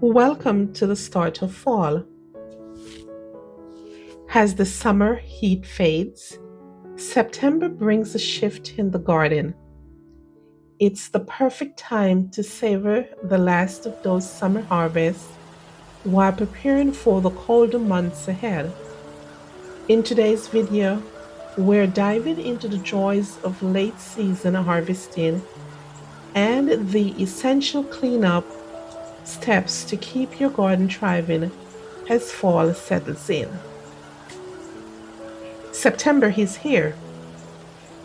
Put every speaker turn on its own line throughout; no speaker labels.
Welcome to the start of fall. As the summer heat fades, September brings a shift in the garden. It's the perfect time to savor the last of those summer harvests while preparing for the colder months ahead. In today's video, we're diving into the joys of late season harvesting and the essential cleanup steps to keep your garden thriving as fall settles in. September is here,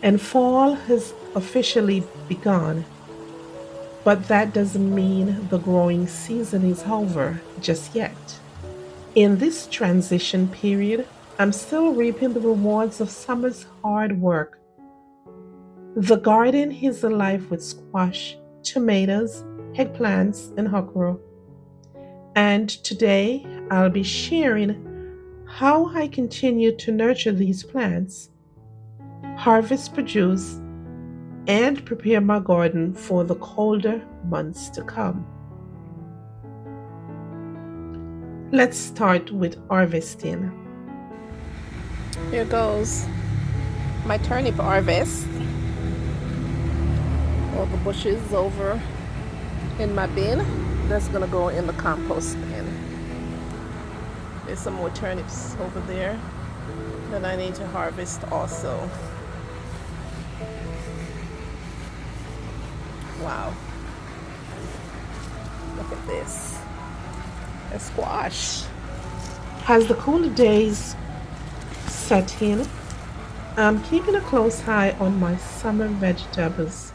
and fall has officially begun. But that doesn't mean the growing season is over just yet. In this transition period, I'm still reaping the rewards of summer's hard work. The garden is alive with squash, tomatoes, eggplants, and okra. And today I'll be sharing how I continue to nurture these plants, harvest produce, and prepare my garden for the colder months to come. Let's start with harvesting.
Here goes my turnip harvest. All the bushes over in my bin. That's gonna go in the compost bin. There's some more turnips over there that I need to harvest also. Wow. Look at this. A squash.
As the cooler days set in, I'm keeping a close eye on my summer vegetables.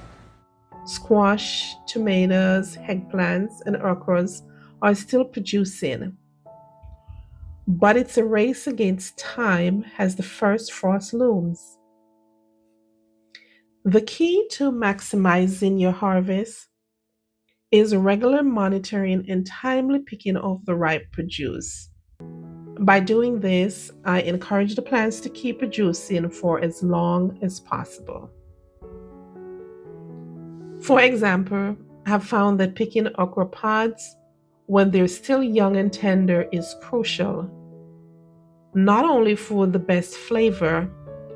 Squash, tomatoes, eggplants, and okras are still producing, but it's a race against time as the first frost looms. The key to maximizing your harvest is regular monitoring and timely picking of the ripe produce. By doing this, I encourage the plants to keep producing for as long as possible. For example, I have found that picking okra pods when they're still young and tender is crucial, not only for the best flavor,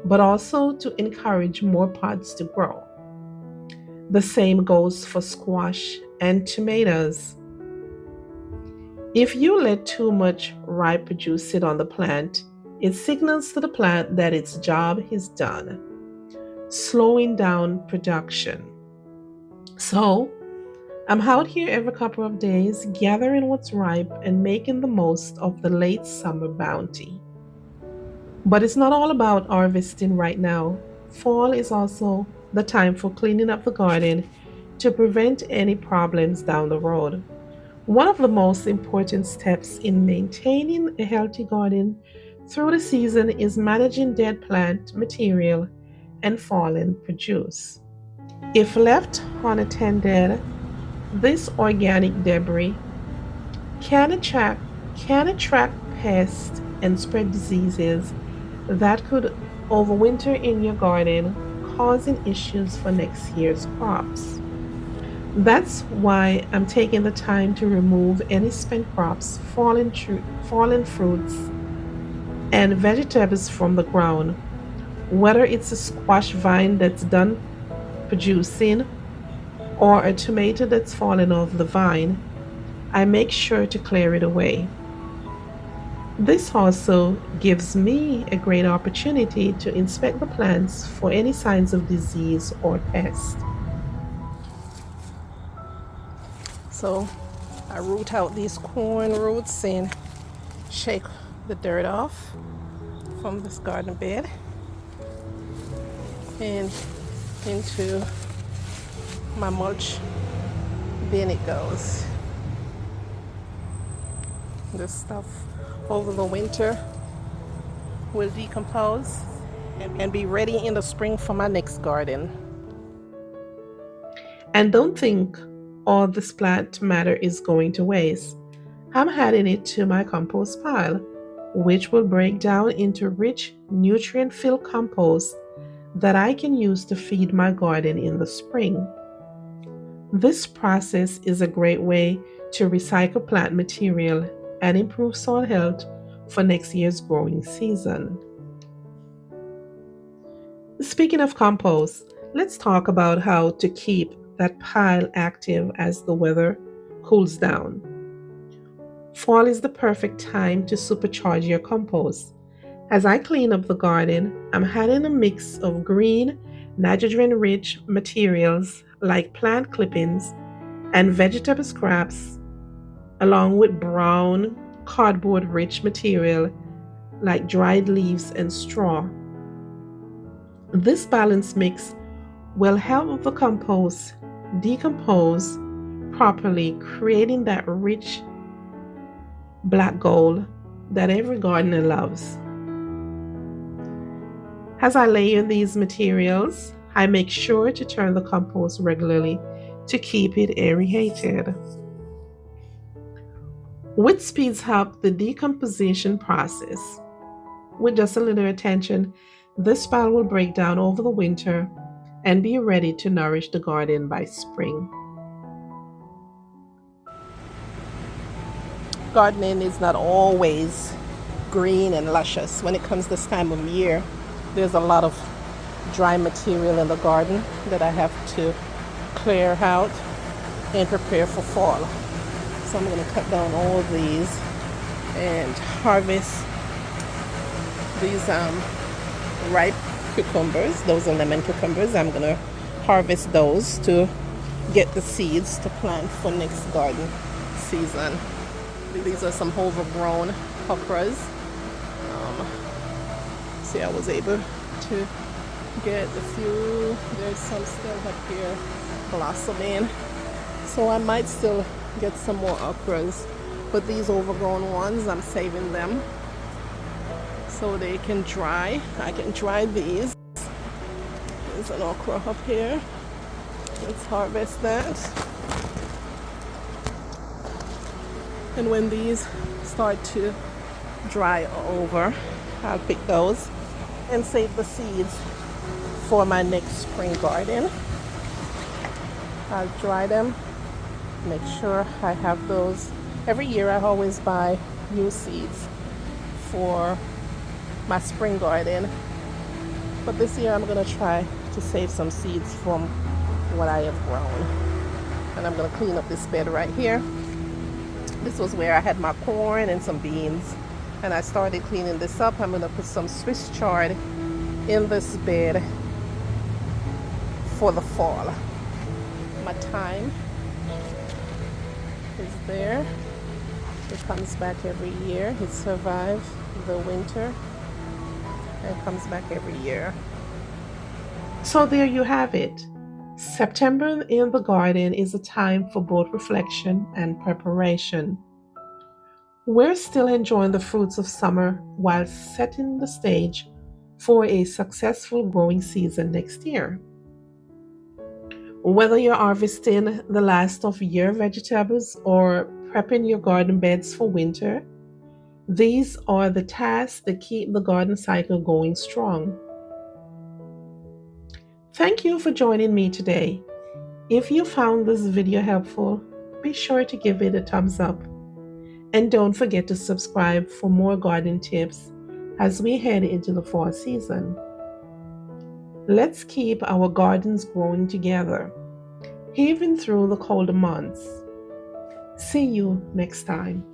but also to encourage more pods to grow. The same goes for squash and tomatoes. If you let too much ripe produce sit on the plant, it signals to the plant that its job is done, slowing down production. So, I'm out here every couple of days gathering what's ripe and making the most of the late summer bounty. But it's not all about harvesting right now. Fall is also the time for cleaning up the garden to prevent any problems down the road. One of the most important steps in maintaining a healthy garden through the season is managing dead plant material and fallen produce. If left unattended, this organic debris can attract pests and spread diseases that could overwinter in your garden, causing issues for next year's crops. That's why I'm taking the time to remove any spent crops, fallen fruits, and vegetables from the ground, whether it's a squash vine that's done producing or a tomato that's fallen off the vine. I make sure to clear it away. This also gives me a great opportunity to inspect the plants for any signs of disease or pest.
So I root out these corn roots and shake the dirt off from this garden bed and into my mulch bin it goes. This stuff over the winter will decompose and be ready in the spring for my next garden.
And don't think all this plant matter is going to waste. I'm adding it to my compost pile, which will break down into rich, nutrient filled compost that I can use to feed my garden in the spring. This process is a great way to recycle plant material and improve soil health for next year's growing season. Speaking of compost, let's talk about how to keep that pile active as the weather cools down. Fall is the perfect time to supercharge your compost. As I clean up the garden, I'm adding a mix of green, nitrogen rich materials like plant clippings and vegetable scraps, along with brown, cardboard rich material like dried leaves and straw. This balanced mix will help the compost decompose properly, creating that rich black gold that every gardener loves. As I layer these materials, I make sure to turn the compost regularly to keep it aerated, which speeds up the decomposition process. With just a little attention, this pile will break down over the winter and be ready to nourish the garden by spring.
Gardening is not always green and luscious. When it comes this time of year, there's a lot of dry material in the garden that I have to clear out and prepare for fall. So I'm going to cut down all of these and harvest these ripe cucumbers. Those are lemon cucumbers. I'm going to harvest those to get the seeds to plant for next garden season. These are some overgrown okras. See, I was able to get a few. There's some still up here blossoming. So I might still get some more okras. But these overgrown ones, I'm saving them so they can dry. I can dry these. There's an okra up here. Let's harvest that. And when these start to dry over, I'll pick those and save the seeds for my next spring garden. I'll dry them, make sure I have those. Every year I always buy new seeds for my spring garden. But this year I'm gonna try to save some seeds from what I have grown. And I'm gonna clean up this bed right here. This was where I had my corn and some beans, and I started cleaning this up. I'm gonna put some Swiss chard in this bed for the fall. My thyme is there. It comes back every year. It survived the winter and comes back every year.
So there you have it. September in the garden is a time for both reflection and preparation. We're still enjoying the fruits of summer while setting the stage for a successful growing season next year. Whether you're harvesting the last of year vegetables or prepping your garden beds for winter, these are the tasks that keep the garden cycle going strong. Thank you for joining me today. If you found this video helpful, be sure to give it a thumbs up. And don't forget to subscribe for more garden tips as we head into the fall season. Let's keep our gardens growing together, even through the colder months. See you next time.